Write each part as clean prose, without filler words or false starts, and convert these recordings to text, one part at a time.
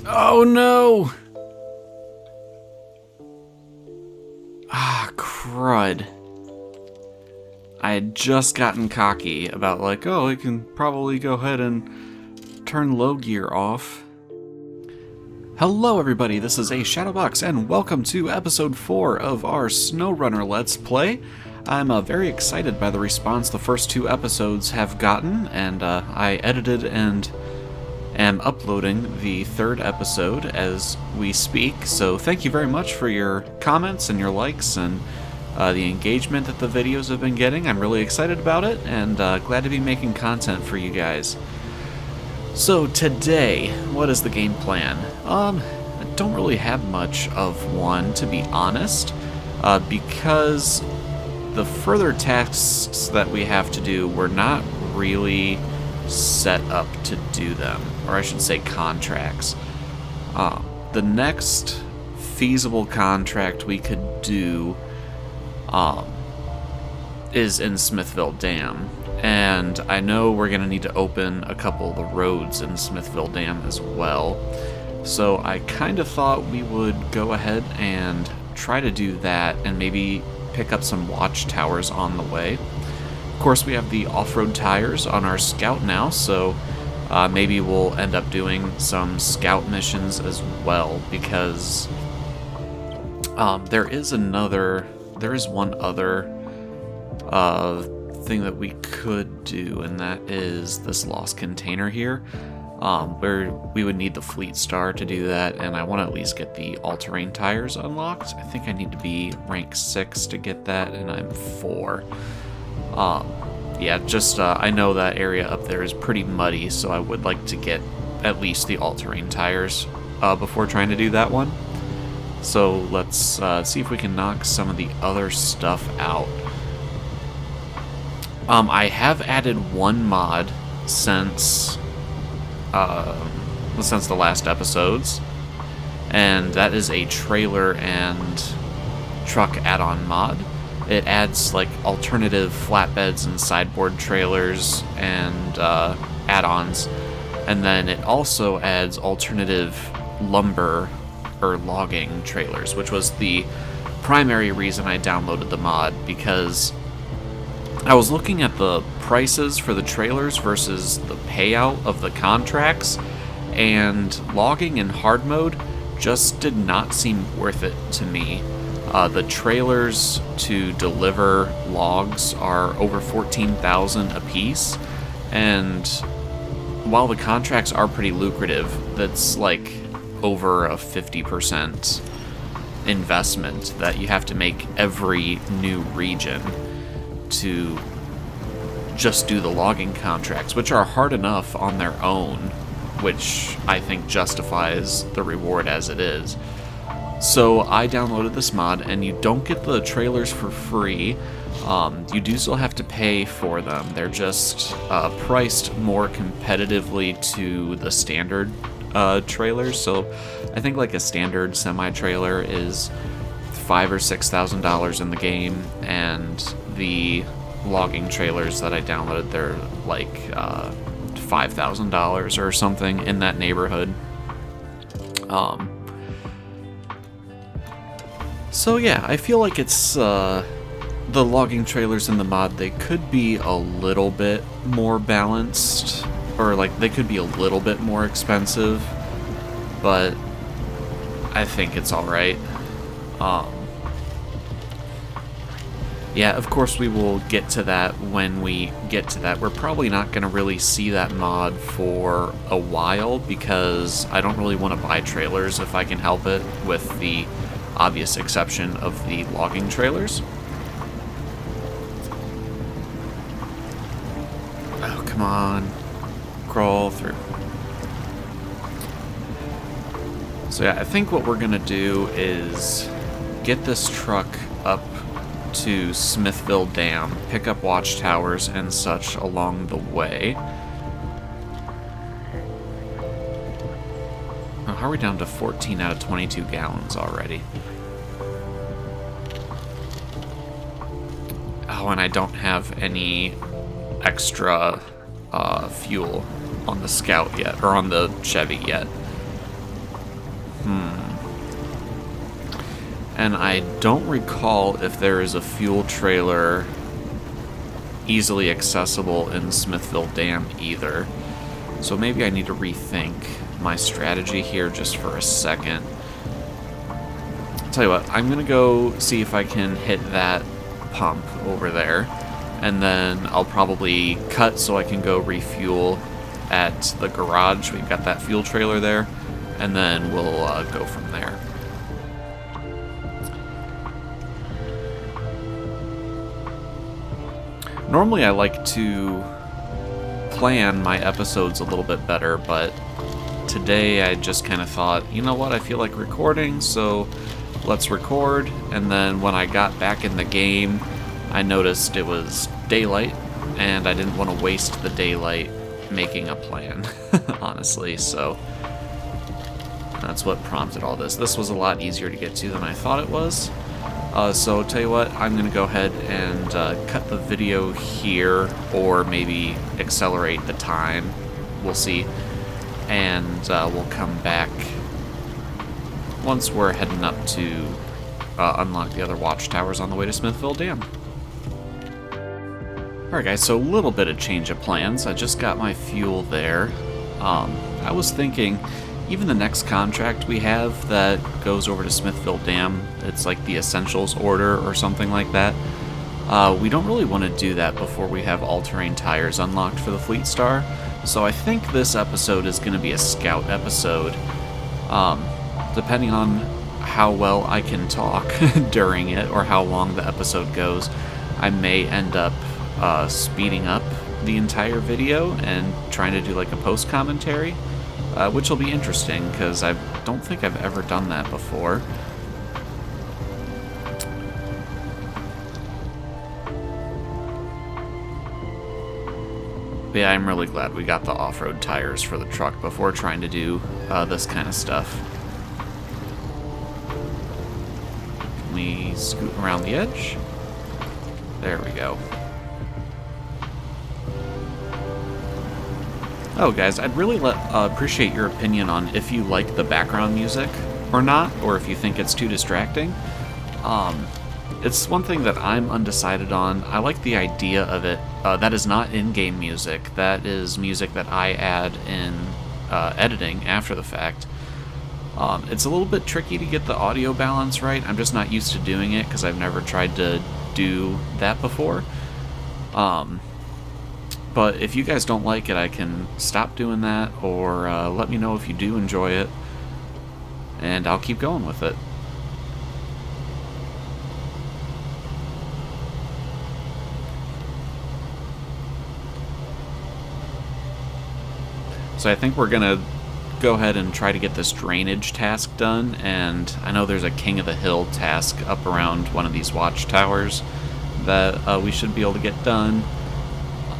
Oh no! Ah, crud. I had just gotten cocky about like, oh, I can probably go ahead and turn low gear off. Hello everybody, this is A Shadowbox, and welcome to episode 4 of our SnowRunner Let's Play. I'm very excited by the response the first 2 episodes have gotten, and I edited and am uploading the 3rd episode as we speak, so thank you very much for your comments and your likes and the engagement that the videos have been getting. I'm really excited about it, and glad to be making content for you guys. So today, what is the game plan? I don't really have much of one, to be honest, because the further tasks that we have to do, we're not really set up to do them, or I should say contracts. The next feasible contract we could do is in Smithville Dam, and I know we're going to need to open a couple of the roads in Smithville Dam as well, so I kind of thought we would go ahead and try to do that and maybe pick up some watchtowers on the way. Of course, we have the off-road tires on our Scout now, so maybe we'll end up doing some Scout missions as well, because there is one other thing that we could do, and that is this lost container here, where we would need the Fleet Star to do that, and I want to at least get the all-terrain tires unlocked. I think I need to be rank 6 to get that, and I'm 4. Yeah, just I know that area up there is pretty muddy, so I would like to get at least the all-terrain tires before trying to do that one. So let's see if we can knock some of the other stuff out. I have added one mod since the last episodes, and that is a trailer and truck add-on mod. It adds like alternative flatbeds and sideboard trailers and add-ons, and then it also adds alternative lumber or logging trailers, which was the primary reason I downloaded the mod, because I was looking at the prices for the trailers versus the payout of the contracts, and logging in hard mode just did not seem worth it to me. The trailers to deliver logs are over 14,000 a piece, and while the contracts are pretty lucrative, that's like over a 50% investment that you have to make every new region to just do the logging contracts, which are hard enough on their own, which I think justifies the reward as it is. So I downloaded this mod, and you don't get the trailers for free. You do still have to pay for them. They're just priced more competitively to the standard trailers. So I think like a standard semi-trailer is $5,000 or $6,000 in the game, and the logging trailers that I downloaded, they're like $5,000 or something in that neighborhood. So yeah, I feel like it's the logging trailers in the mod, they could be a little bit more balanced, or like they could be a little bit more expensive, but I think it's alright. Yeah, of course we will get to that when we get to that. We're probably not going to really see that mod for a while, because I don't really want to buy trailers if I can help it, with the obvious exception of the logging trailers. Oh, come on. Crawl through. So yeah, I think what we're going to do is get this truck up to Smithville Dam, pick up watchtowers and such along the way. Oh, how are we down to 14 out of 22 gallons already? Oh, and I don't have any extra fuel on the Scout yet, or on the Chevy yet. And I don't recall if there is a fuel trailer easily accessible in Smithville Dam either. So maybe I need to rethink my strategy here just for a second. I'll tell you what, I'm gonna go see if I can hit that pump over there, and then I'll probably cut so I can go refuel at the garage. We've got that fuel trailer there, and then we'll go from there. Normally I like to plan my episodes a little bit better, but today I just kind of thought, you know what, I feel like recording, so let's record. And then when I got back in the game, I noticed it was daylight, and I didn't want to waste the daylight making a plan, honestly, so that's what prompted all this. This was a lot easier to get to than I thought it was. So tell you what, I'm going to go ahead and cut the video here, or maybe accelerate the time. We'll see. And we'll come back once we're heading up to unlock the other watchtowers on the way to Smithville Dam. Alright guys, so a little bit of change of plans. I just got my fuel there. I was thinking, even the next contract we have that goes over to Smithville Dam, it's like the Essentials order or something like that. We don't really want to do that before we have all-terrain tires unlocked for the Fleet Star. So I think this episode is going to be a scout episode. Depending on how well I can talk during it, or how long the episode goes, I may end up speeding up the entire video and trying to do like a post-commentary. Which will be interesting, because I don't think I've ever done that before. But yeah, I'm really glad we got the off-road tires for the truck before trying to do this kind of stuff. Can we scoot around the edge? There we go. Oh, guys, I'd really appreciate your opinion on if you like the background music or not, or if you think it's too distracting. It's one thing that I'm undecided on. I like the idea of it. That is not in-game music. That is music that I add in editing after the fact. It's a little bit tricky to get the audio balance right. I'm just not used to doing it because I've never tried to do that before. But if you guys don't like it, I can stop doing that, or let me know if you do enjoy it, and I'll keep going with it. So I think we're going to go ahead and try to get this drainage task done, and I know there's a King of the Hill task up around one of these watchtowers that we should be able to get done.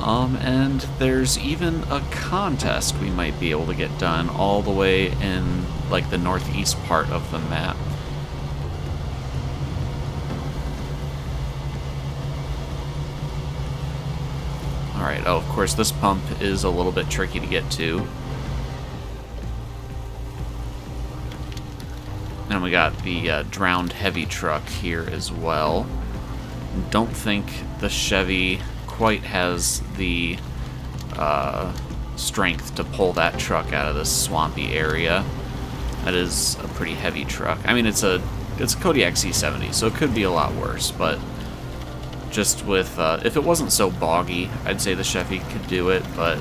And there's even a contest we might be able to get done all the way in, like, the northeast part of the map. Alright, oh, of course, this pump is a little bit tricky to get to. And we got the drowned heavy truck here as well. Don't think the Chevy quite has the strength to pull that truck out of this swampy area. That is a pretty heavy truck. I mean, it's a Kodiak C70, so it could be a lot worse, but just with if it wasn't so boggy, I'd say the Chevy could do it, but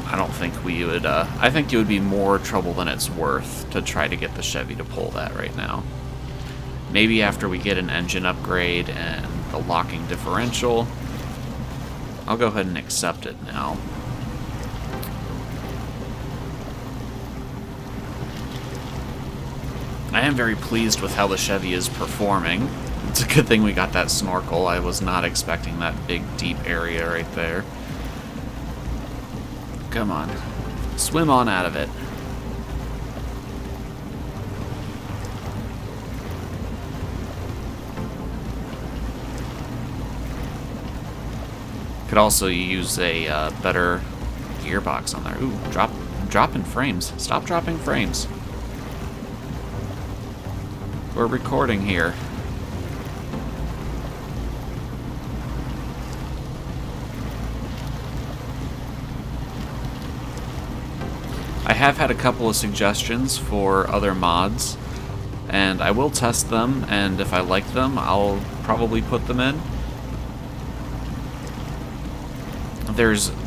I don't think we would. I think it would be more trouble than it's worth to try to get the Chevy to pull that right now. Maybe after we get an engine upgrade and the locking differential. I'll go ahead and accept it now. I am very pleased with how the Chevy is performing. It's a good thing we got that snorkel. I was not expecting that big, deep area right there. Come on. Swim on out of it. Could also use a better gearbox on there. Ooh, I'm dropping frames. Stop dropping frames. We're recording here. I have had a couple of suggestions for other mods, and I will test them, and if I like them, I'll probably put them in.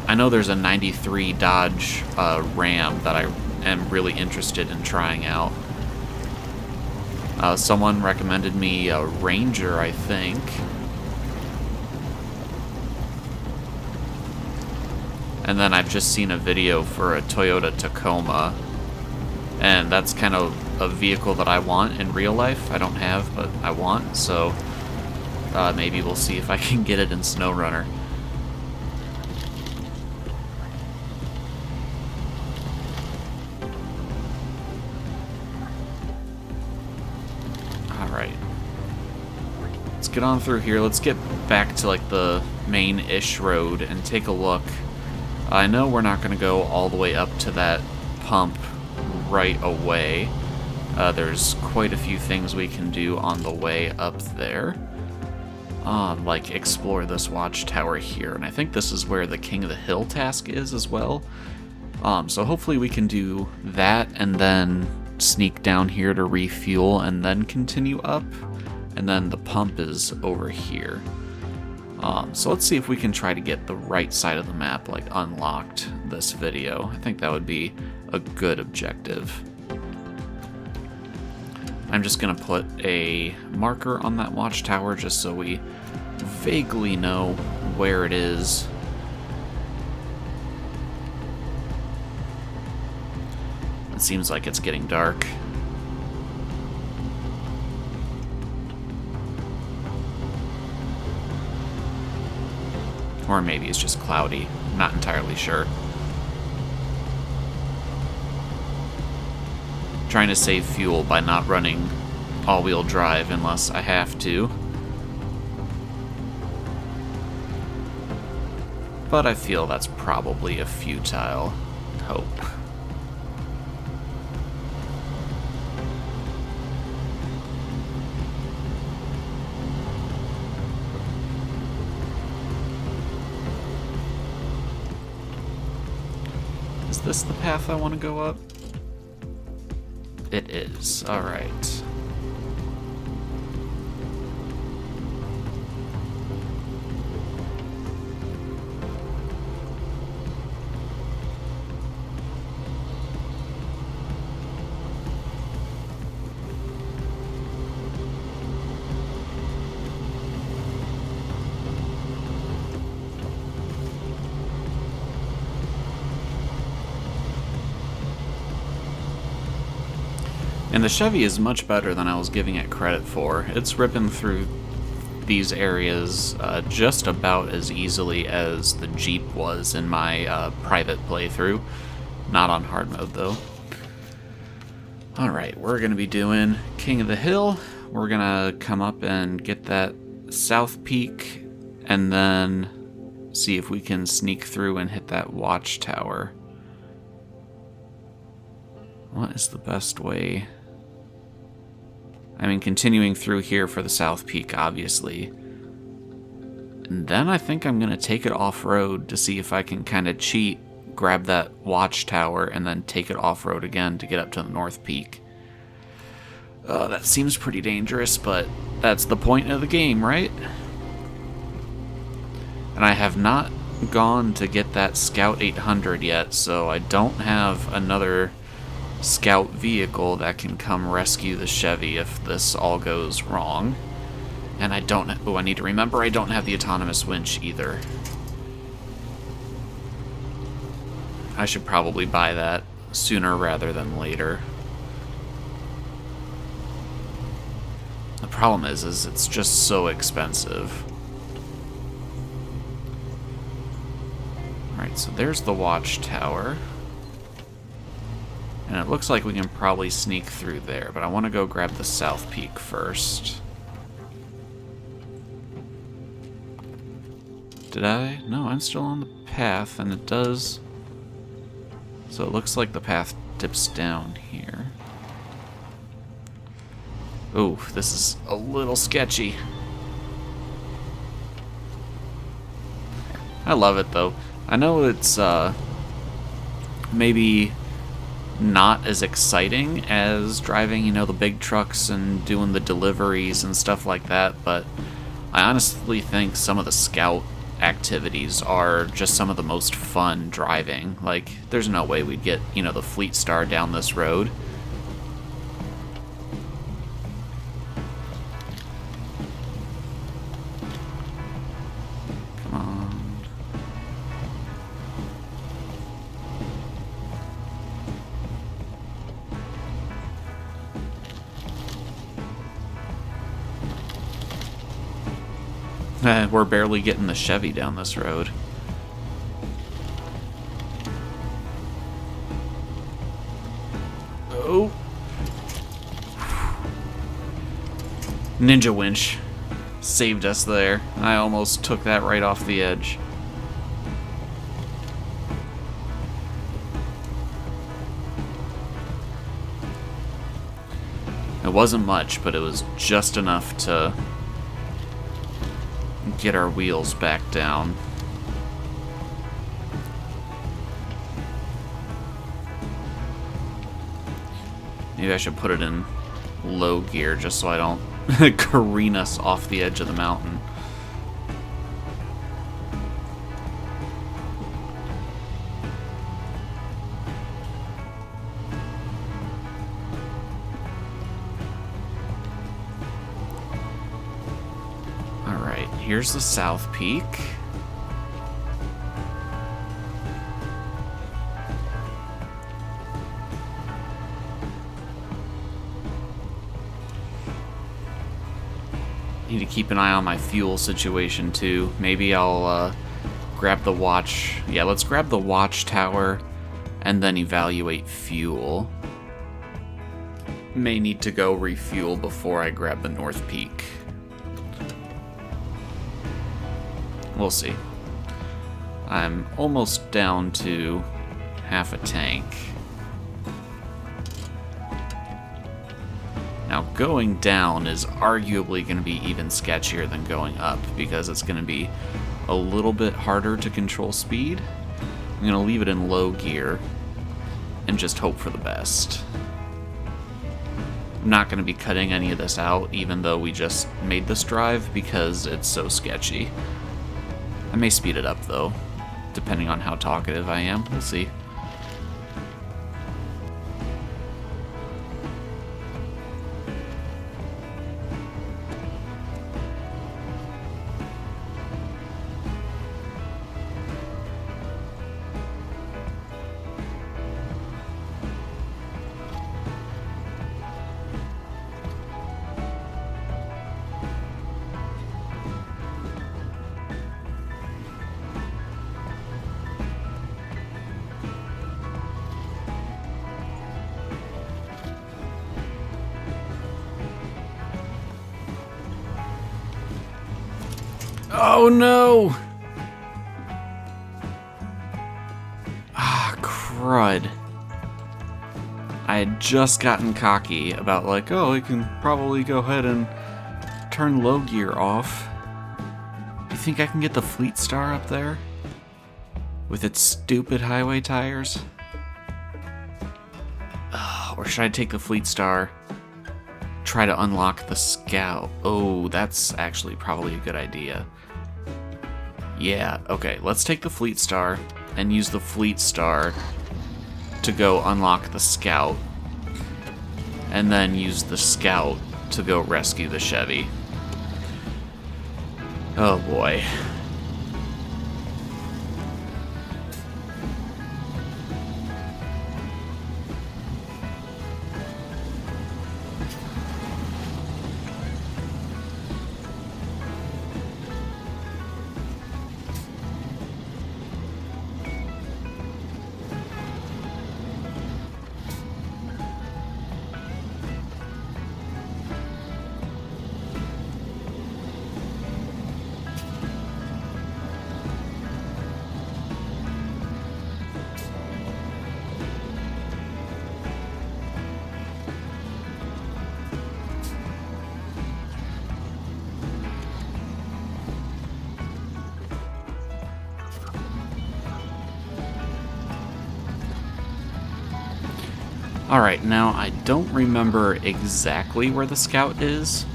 I know there's a 93 Dodge Ram that I am really interested in trying out. Someone recommended me a Ranger, I think. And then I've just seen a video for a Toyota Tacoma, and that's kind of a vehicle that I want in real life. I don't have, but I want, so maybe we'll see if I can get it in SnowRunner. Alright. Let's get on through here. Let's get back to like the main-ish road and take a look. I know we're not going to go all the way up to that pump right away. There's quite a few things we can do on the way up there. Like explore this watchtower here, and I think this is where the King of the Hill task is as well. So hopefully we can do that and then sneak down here to refuel and then continue up. And then the pump is over here. So let's see if we can try to get the right side of the map like unlocked this video. I think that would be a good objective. I'm just gonna put a marker on that watchtower just so we vaguely know where it is. It seems like it's getting dark. Or maybe it's just cloudy. I'm not entirely sure. Trying to save fuel by not running all-wheel drive unless I have to. But I feel that's probably a futile hope. Is this the path I want to go up? It is. Alright. And the Chevy is much better than I was giving it credit for. It's ripping through these areas just about as easily as the Jeep was in my private playthrough. Not on hard mode, though. Alright, we're going to be doing King of the Hill. We're going to come up and get that South Peak, and then see if we can sneak through and hit that watchtower. What is the best way? I mean, continuing through here for the South Peak, obviously. And then I think I'm going to take it off-road to see if I can kind of cheat, grab that watchtower, and then take it off-road again to get up to the North Peak. That seems pretty dangerous, but that's the point of the game, right? And I have not gone to get that Scout 800 yet, so I don't have another Scout vehicle that can come rescue the Chevy if this all goes wrong. And I don't... Oh, I need to remember I don't have the autonomous winch either. I should probably buy that sooner rather than later. The problem is it's just so expensive. Alright, so there's the watchtower. And it looks like we can probably sneak through there, but I want to go grab the South Peak first. Did I? No, I'm still on the path, and it does So it looks like the path dips down here. Oh, this is a little sketchy. I love it though. I know it's maybe not as exciting as driving, you know, the big trucks and doing the deliveries and stuff like that, but I honestly think some of the scout activities are just some of the most fun driving. Like, there's no way we'd get, you know, the Fleet Star down this road. Come on. We're barely getting the Chevy down this road. Oh. Ninja winch saved us there. I almost took that right off the edge. It wasn't much, but it was just enough to get our wheels back down. Maybe I should put it in low gear just so I don't careen us off the edge of the mountain. Alright, here's the South Peak. Need to keep an eye on my fuel situation too. Maybe I'll grab the watch. Yeah, let's grab the watchtower and then evaluate fuel. May need to go refuel before I grab the North Peak. We'll see. I'm almost down to half a tank. Now, going down is arguably going to be even sketchier than going up because it's going to be a little bit harder to control speed. I'm going to leave it in low gear and just hope for the best. I'm not going to be cutting any of this out, even though we just made this drive, because it's so sketchy. I may speed it up, though, depending on how talkative I am. We'll see. Oh no! Ah, crud. I had just gotten cocky about like, oh, I can probably go ahead and turn low gear off. You think I can get the Fleet Star up there? With its stupid highway tires? Or should I take the Fleet Star, try to unlock the Scout? Oh, that's actually probably a good idea. Yeah, okay, let's take the Fleet Star and use the Fleet Star to go unlock the Scout, and then use the Scout to go rescue the Chevy. Oh boy. Alright, now I don't remember exactly where the Scout is.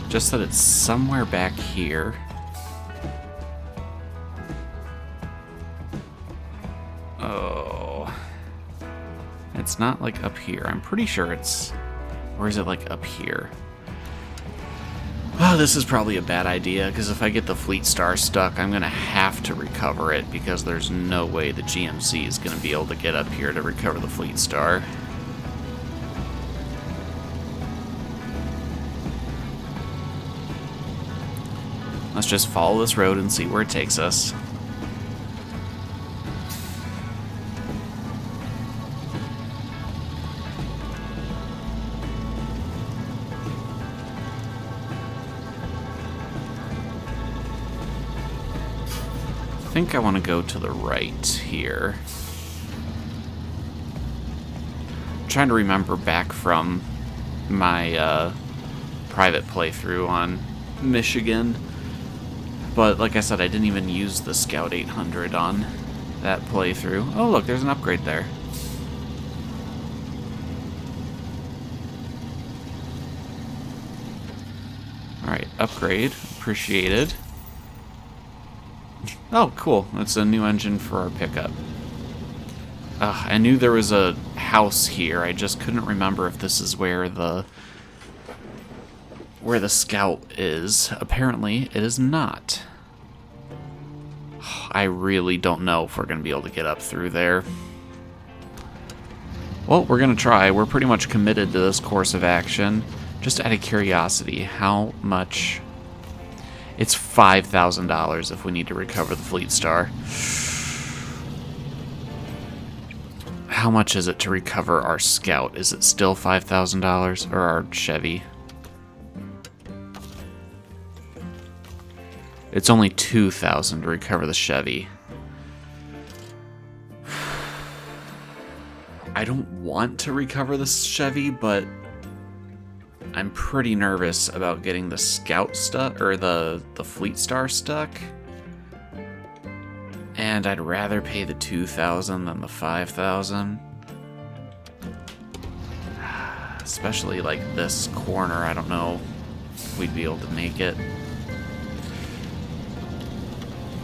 Just that it's somewhere back here. Oh. It's not like up here. I'm pretty sure it's... Or is it like up here? Oh, this is probably a bad idea, because if I get the Fleet Star stuck, I'm going to have to recover it, because there's no way the GMC is going to be able to get up here to recover the Fleet Star. Let's just follow this road and see where it takes us. I think I want to go to the right here. I'm trying to remember back from my private playthrough on Michigan. But like I said, I didn't even use the Scout 800 on that playthrough. Oh look, there's an upgrade there. Alright, upgrade. Appreciated. Oh, cool. That's a new engine for our pickup. I knew there was a house here. I just couldn't remember if this is where the Scout is. Apparently, it is not. I really don't know if we're going to be able to get up through there. Well, we're going to try. We're pretty much committed to this course of action. Just out of curiosity, how much... It's $5,000 if we need to recover the Fleet Star. How much is it to recover our Scout? Is it still $5,000? Or our Chevy? It's only $2,000 to recover the Chevy. I don't want to recover the Chevy, but I'm pretty nervous about getting the Scout stuck, or the Fleet Star stuck. And I'd rather pay the $2,000 than the $5,000. Especially like this corner, I don't know if we'd be able to make it.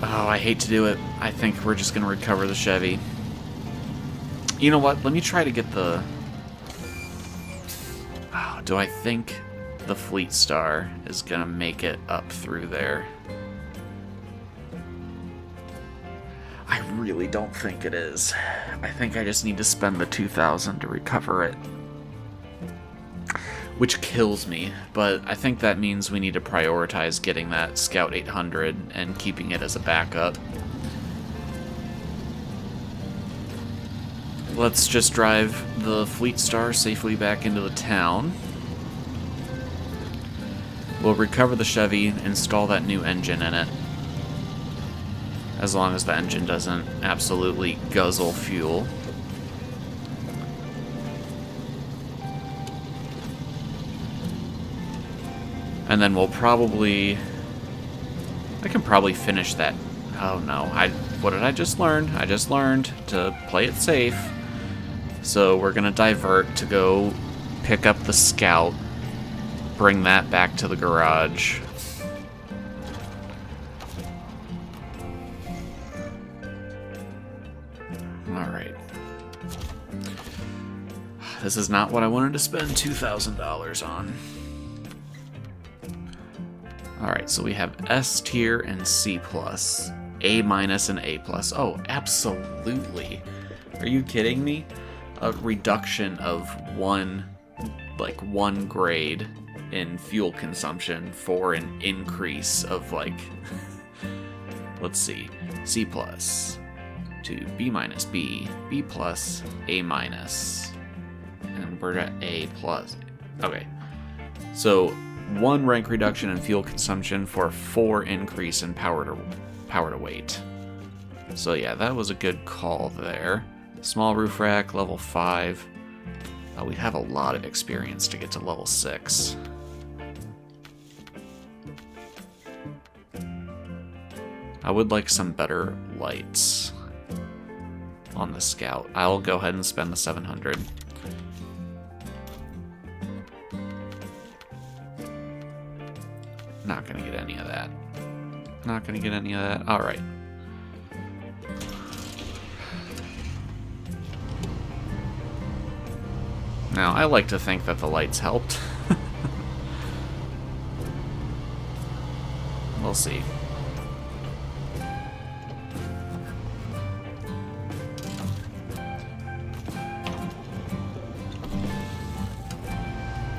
Oh, I hate to do it. I think we're just going to recover the Chevy. You know what? Let me try to get the... Oh, do I think the Fleet Star is going to make it up through there? I really don't think it is. I think I just need to spend the $2,000 to recover it. Which kills me, but I think that means we need to prioritize getting that Scout 800 and keeping it as a backup. Let's just drive the Fleet Star safely back into the town. We'll recover the Chevy, install that new engine in it. As long as the engine doesn't absolutely guzzle fuel. And then we'll probably... I can probably finish that... Oh no, what did I just learn? I just learned to play it safe. So we're gonna divert to go pick up the Scout, bring that back to the garage. Alright. This is not what I wanted to spend $2,000 on. Alright, so we have S tier and C+, A minus and A+. Oh, absolutely. Are you kidding me? A reduction of one grade in fuel consumption for an increase of let's see, C+ to B minus, B plus, A minus, and we're at A+. Okay, so 1 rank reduction in fuel consumption for 4 increase in power to weight. So yeah, that was a good call there. Small roof rack, level 5. We'd have a lot of experience to get to level 6. I would like some better lights on the Scout. I'll go ahead and spend the $700. Not gonna get any of that. Not gonna get any of that. Alright. Now, I like to think that the lights helped. We'll see.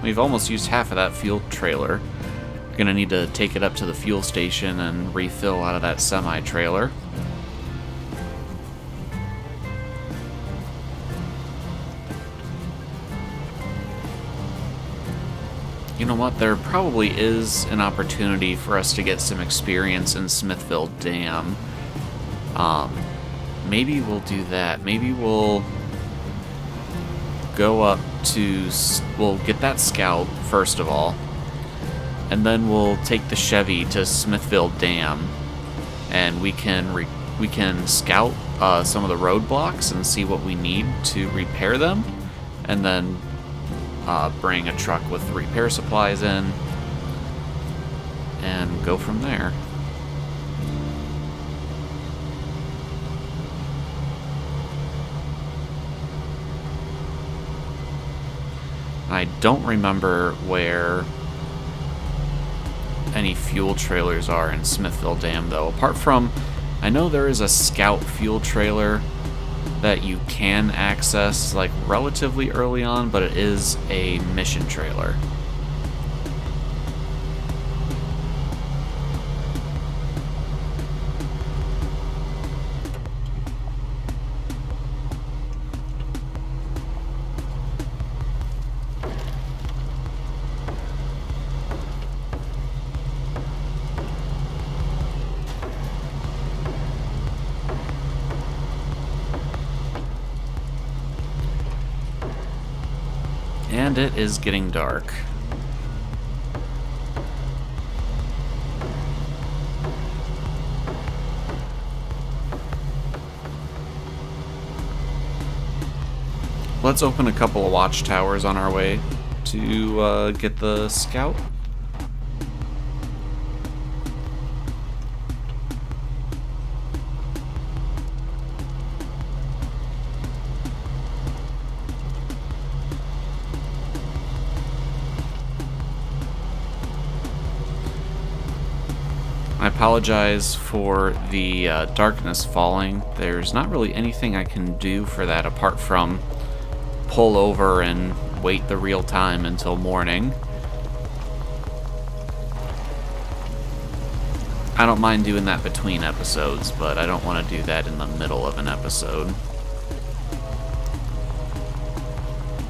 We've almost used half of that fuel trailer. We're gonna need to take it up to the fuel station and refill out of that semi-trailer. You know what, there probably is an opportunity for us to get some experience in Smithville Dam. Maybe we'll do that. Maybe we'll go up to... We'll get that Scout, first of all. And then we'll take the Chevy to Smithville Dam. And we can scout some of the roadblocks and see what we need to repair them. And then bring a truck with the repair supplies in, and go from there. I don't remember where any fuel trailers are in Smithville Dam, though. Apart from, I know there is a Scout fuel trailer that you can access like relatively early on, but it is a mission trailer. And it is getting dark. Let's open a couple of watchtowers on our way to get the Scout. I apologize for the darkness falling. There's not really anything I can do for that apart from pull over and wait the real time until morning. I don't mind doing that between episodes, but I don't want to do that in the middle of an episode.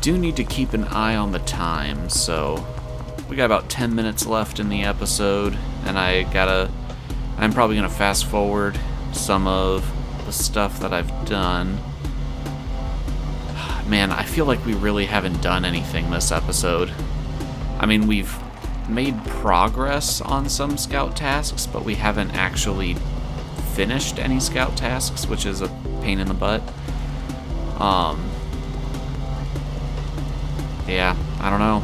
Do need to keep an eye on the time, so we got about 10 minutes left in the episode, and I'm probably gonna fast forward some of the stuff that I've done. Man, I feel like we really haven't done anything this episode. I mean, we've made progress on some Scout tasks, but we haven't actually finished any Scout tasks, which is a pain in the butt. Yeah, I don't know.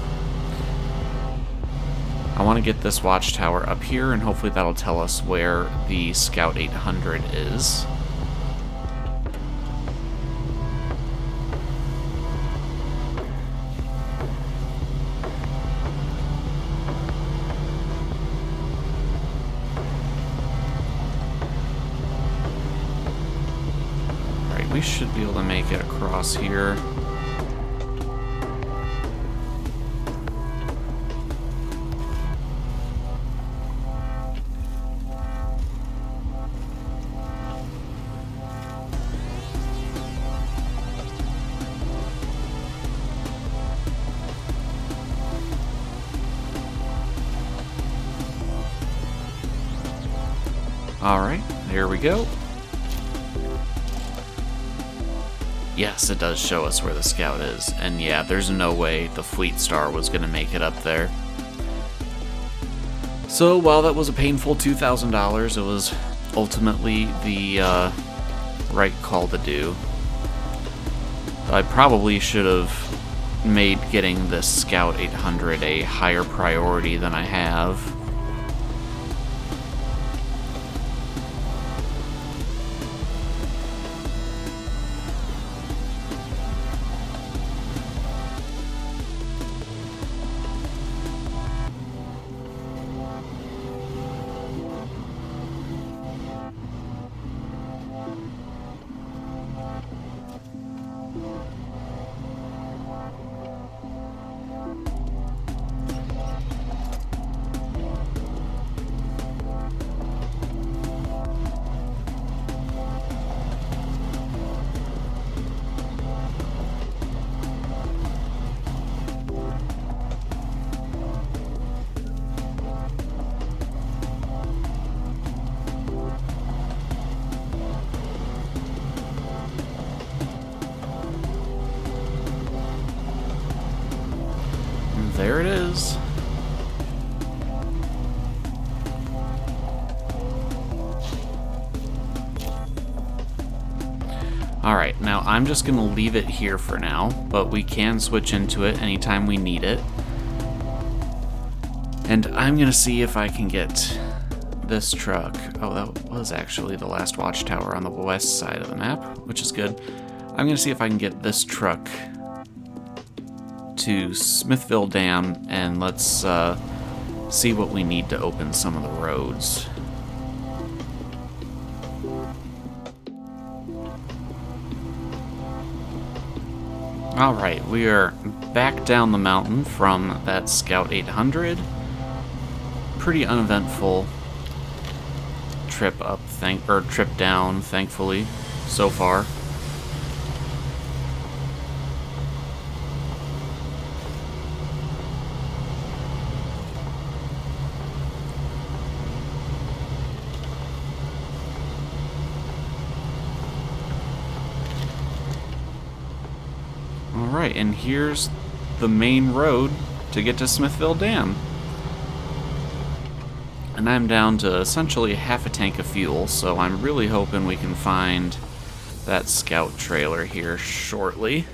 I want to get this watchtower up here, and hopefully that'll tell us where the Scout 800 is. Alright, we should be able to make it across here. Alright, there we go. Yes, it does show us where the Scout is. And yeah, there's no way the Fleet Star was going to make it up there. So while that was a painful $2,000, it was ultimately the right call to do. I probably should have made getting this Scout 800 a higher priority than I have. there it is. Alright, now I'm just going to leave it here for now, but we can switch into it anytime we need it. And I'm going to see if I can get this truck. Oh, that was actually the last watchtower on the west side of the map, which is good. I'm going to see if I can get this truck to Smithville Dam, and let's see what we need to open some of the roads. Alright, we are back down the mountain from that Scout 800. Pretty uneventful trip up, trip down, thankfully, so far. Alright, and here's the main road to get to Smithville Dam. And I'm down to essentially half a tank of fuel, so I'm really hoping we can find that scout trailer here shortly.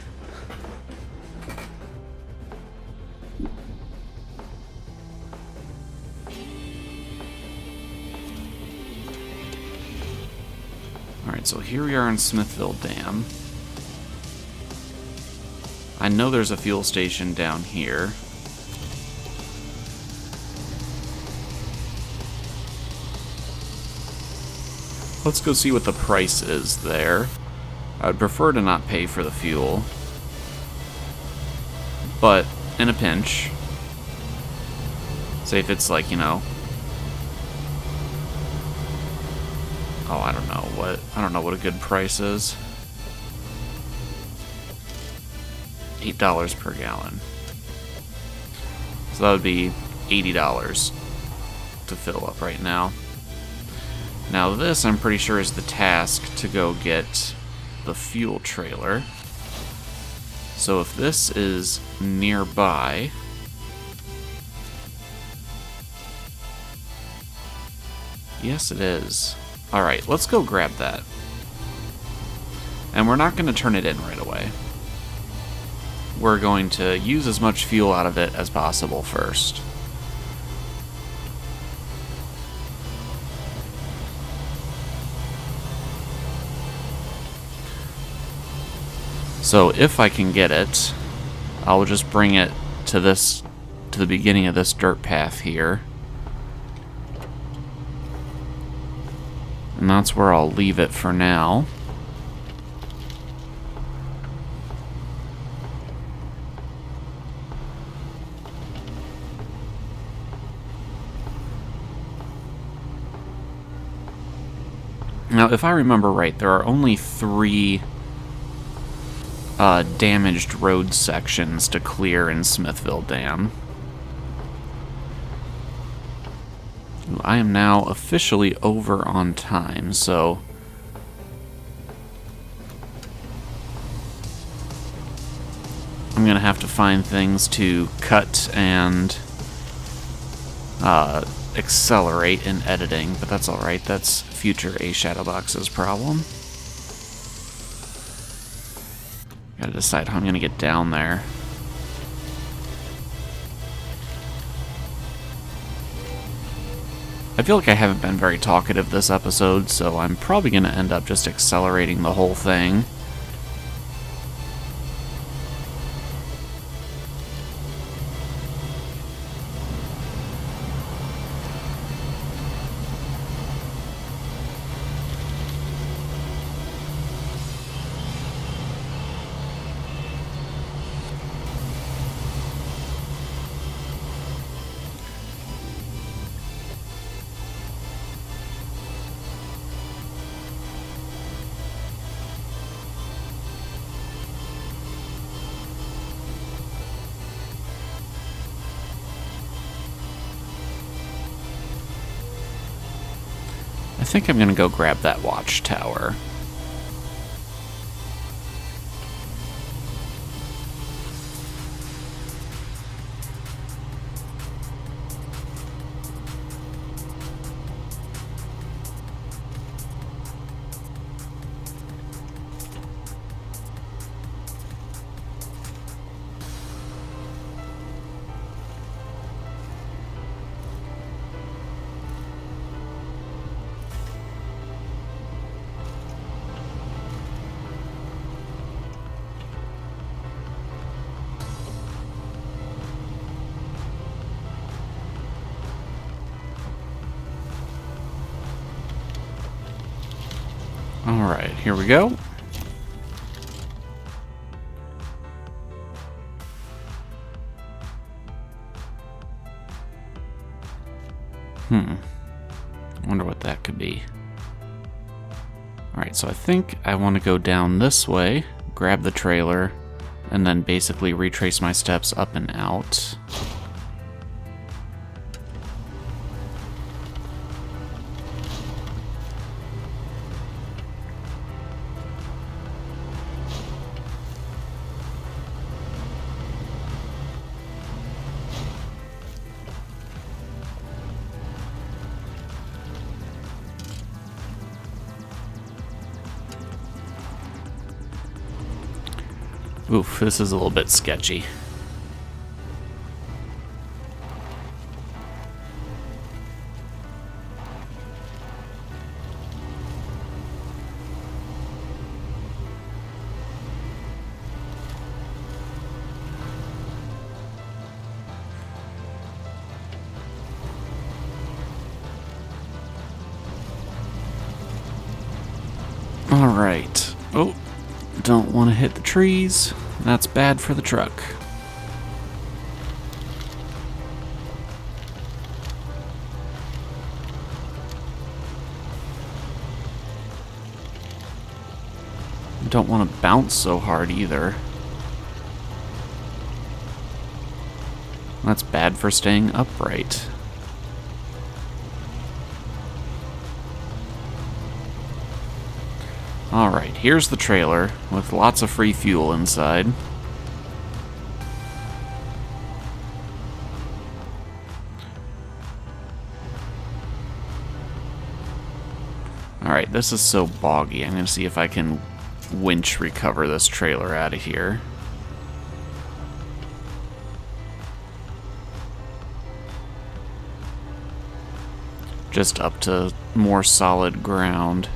Alright, so here we are in Smithville Dam. I know there's a fuel station down here. Let's go see what the price is there. I would prefer to not pay for the fuel, but in a pinch, say if it's like, you know, oh, I don't know what a good price is. $8 per gallon. So that would be $80 to fill up right now. Now this, I'm pretty sure, is the task to go get the fuel trailer. So if this is nearby, yes it is. Alright, let's go grab that. And we're not going to turn it in right away. We're going to use as much fuel out of it as possible first. So if I can get it, I'll just bring it to the beginning of this dirt path here. And that's where I'll leave it for now. Now, if I remember right, there are only 3 damaged road sections to clear in Smithville Dam. I am now officially over on time, so I'm gonna have to find things to cut and accelerate in editing, but that's alright. That's future A Shadowbox's problem. Gotta decide how I'm gonna get down there. I feel like I haven't been very talkative this episode, so I'm probably gonna end up just accelerating the whole thing. I think I'm gonna go grab that watchtower. Alright, here we go. Wonder what that could be. Alright, so I think I want to go down this way, grab the trailer, and then basically retrace my steps up and out. Oof, this is a little bit sketchy. All right. Oh, don't want to hit the trees. That's bad for the truck. Don't want to bounce so hard either. That's bad for staying upright. Alright, here's the trailer with lots of free fuel inside. Alright, this is so boggy. I'm going to see if I can winch recover this trailer out of here. Just up to more solid ground.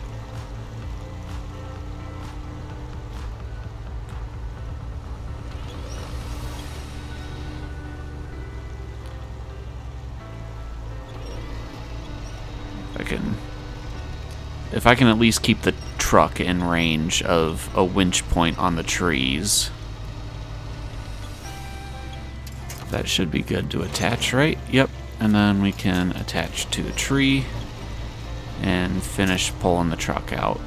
If I can at least keep the truck in range of a winch point on the trees. That should be good to attach, right? Yep. And then we can attach to a tree and finish pulling the truck out.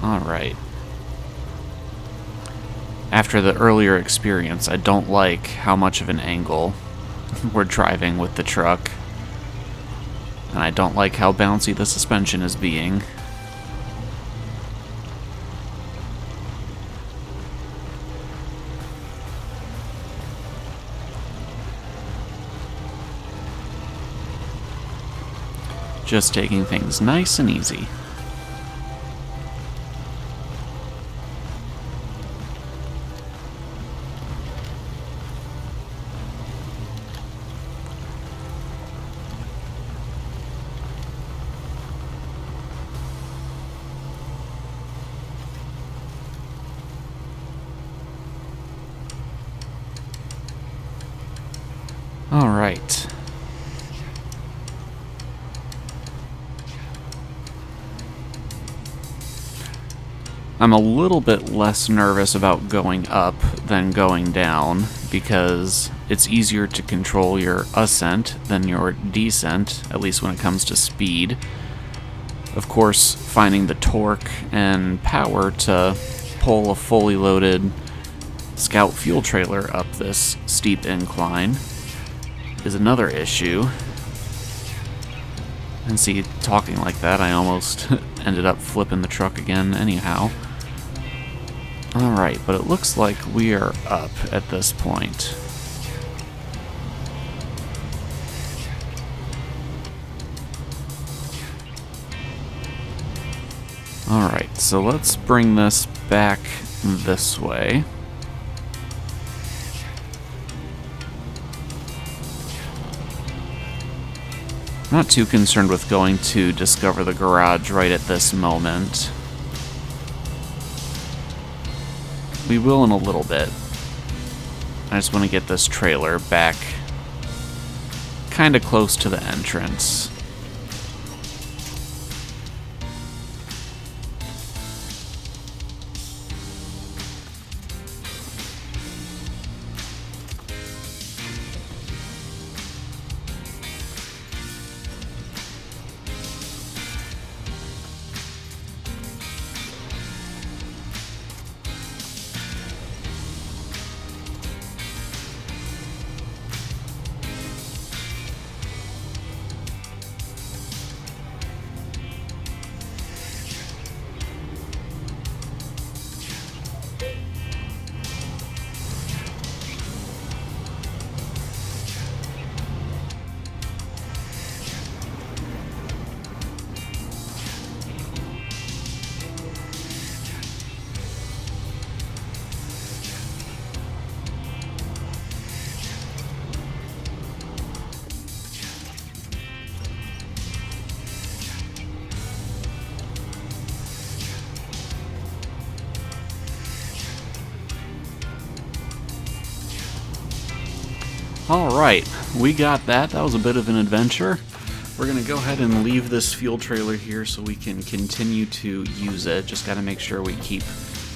Alright. After the earlier experience, I don't like how much of an angle we're driving with the truck. And I don't like how bouncy the suspension is being. Just taking things nice and easy. All right. I'm a little bit less nervous about going up than going down because it's easier to control your ascent than your descent, at least when it comes to speed. Of course, finding the torque and power to pull a fully loaded Scout fuel trailer up this steep incline is another issue. And see, talking like that, I almost ended up flipping the truck again anyhow. Alright, but it looks like we are up at this point. Alright, so let's bring this back this way. Not too concerned with going to discover the garage right at this moment. We will in a little bit. I just want to get this trailer back kind of close to the entrance. Alright, we got that. That was a bit of an adventure. We're going to go ahead and leave this fuel trailer here so we can continue to use it. Just got to make sure we keep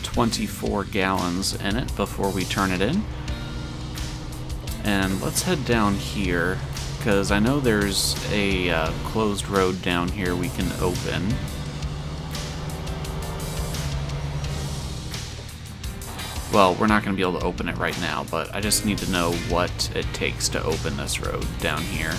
24 gallons in it before we turn it in. And let's head down here, because I know there's a closed road down here we can open. Well, we're not going to be able to open it right now, but I just need to know what it takes to open this road down here.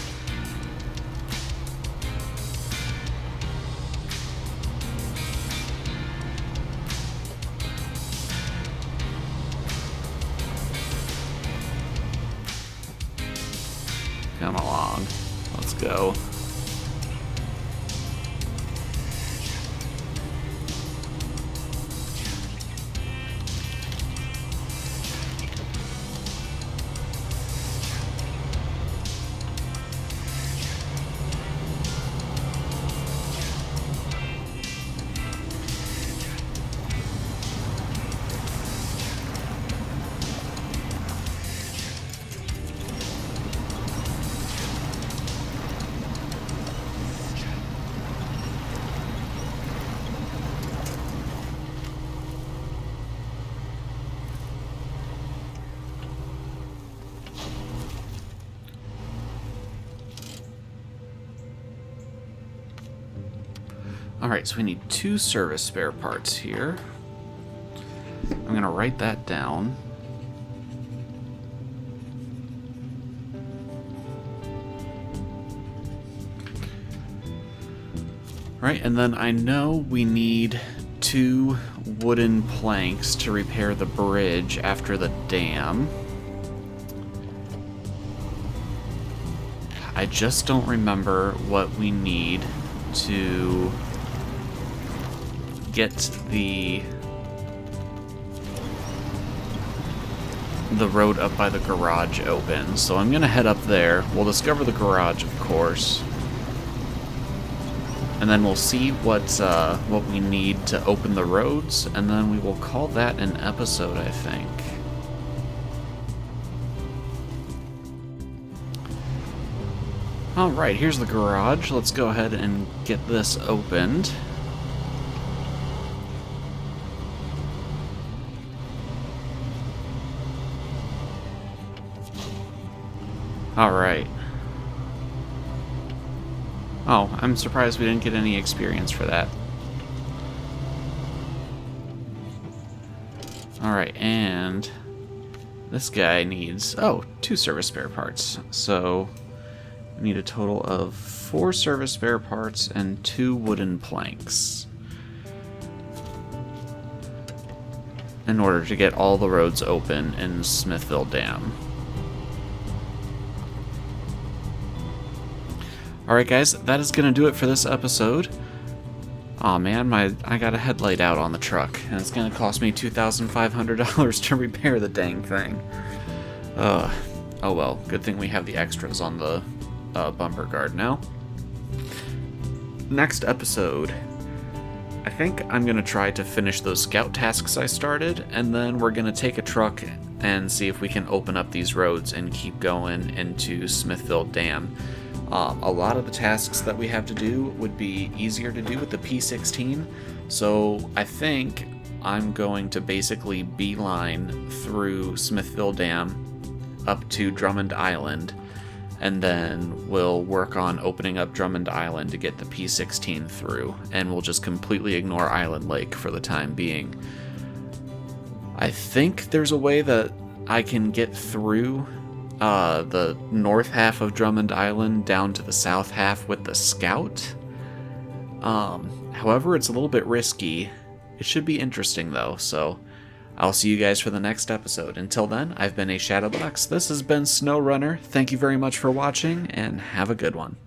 Come along. Let's go. Alright, so we need 2 service spare parts here. I'm going to write that down. Right, and then I know we need 2 wooden planks to repair the bridge after the dam. I just don't remember what we need to get the road up by the garage open. So I'm gonna head up there. We'll discover the garage, of course, and then we'll see what we need to open the roads, and then we will call that an episode, I think. Alright, here's the garage. Let's go ahead and get this opened. Alright. Oh, I'm surprised we didn't get any experience for that. Alright, and this guy needs, 2 service spare parts. So we need a total of 4 service spare parts and 2 wooden planks in order to get all the roads open in Smithville Dam. Alright guys, that is going to do it for this episode. Aw man, I got a headlight out on the truck, and it's going to cost me $2,500 to repair the dang thing. Oh well, good thing we have the extras on the bumper guard now. Next episode, I think I'm going to try to finish those scout tasks I started, and then we're going to take a truck and see if we can open up these roads and keep going into Smithville Dam. A lot of the tasks that we have to do would be easier to do with the P16, so I think I'm going to basically beeline through Smithville Dam up to Drummond Island, and then we'll work on opening up Drummond Island to get the P16 through, and we'll just completely ignore Island Lake for the time being. I think there's a way that I can get through the north half of Drummond Island down to the south half with the Scout. However, it's a little bit risky. It should be interesting though, so I'll see you guys for the next episode. Until then, I've been a Shadowbox. This has been SnowRunner. Thank you very much for watching, and have a good one.